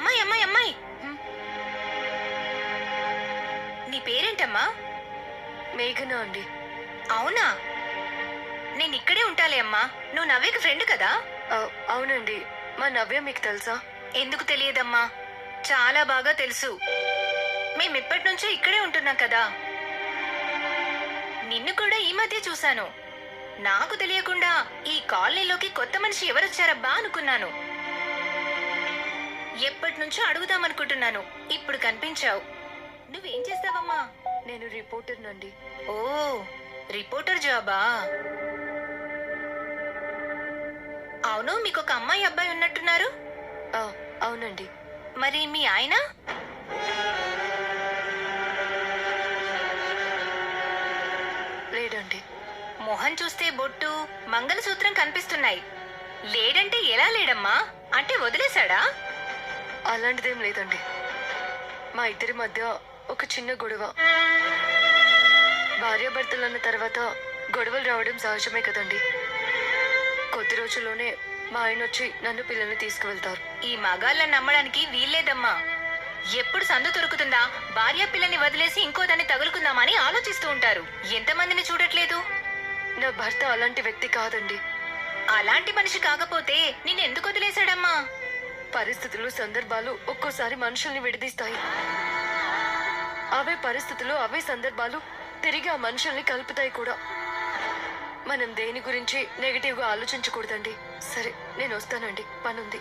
అమ్మాయి అమ్మాయి అమ్మాయి నీ పేరేంటమ్మా? మేఘనా అండి. అవునా, నేను ఇక్కడే ఉంటాలే అమ్మా. నువ్వు నవ్యకి ఫ్రెండ్ కదా? అవునండి. మా నవ్య మీకు తెలుసా? ఎందుకు తెలియదమ్మా, చాలా బాగా తెలుసు. మేమిప్పటి నుంచో ఇక్కడే ఉంటున్నాం కదా. నిన్ను కూడా ఈ మధ్య చూశాను. నాకు తెలియకుండా ఈ కాలనీలోకి కొత్త మనిషి ఎవరొచ్చారబ్బా అనుకున్నాను. ఎప్పటి నుంచో అడుగుదామనుకుంటున్నాను, ఇప్పుడు కనిపించావు. నువ్వేం చేస్తావమ్మా? నేను రిపోర్టర్నండి. ఓ, రిపోర్టర్ జాబా? అవును, మీకు ఒక అమ్మాయి అబ్బాయి ఉన్నట్టున్నారు. అవునండి. మరి మీ ఆయన? లేడండి. మొహం చూస్తే బొట్టు, మంగళసూత్రం కనిపిస్తున్నాయి. లేడంటే ఎలా లేడమ్మా? అంటే వదిలేశాడా? అలాంటిదేం లేదండి. మా ఇద్దరి మధ్య ఒక చిన్న గొడవ. భార్యాభర్తలన్న తర్వాత గొడవలు రావడం సహజమే కదండి. కొద్ది రోజుల్లోనే మా ఆయన వచ్చి నన్ను పిల్లల్ని తీసుకువెళ్తారు. ఈ మగాళ్ళని నమ్మడానికి వీల్లేదమ్మా. ఎప్పుడు సందు దొరుకుతుందా భార్య పిల్లని వదిలేసి ఇంకో దాన్ని తగులుకుందామని ఆలోచిస్తూ ఉంటారు. ఎంతమందిని చూడట్లేదు? నా భర్త అలాంటి వ్యక్తి కాదండి. అలాంటి మనిషి కాకపోతే నిన్నెందుకు వదిలేశాడమ్మా? పరిస్థితులు, సందర్భాలు ఒక్కోసారి మనుషుల్ని విడదీస్తాయి. అవే పరిస్థితులు, అవే సందర్భాలు తిరిగి ఆ మనుషుల్ని కలుపుతాయి కూడా. మనం దేని గురించి నెగటివ్గా ఆలోచించకూడదండి. సరే, నేను వస్తానండి, పనుంది.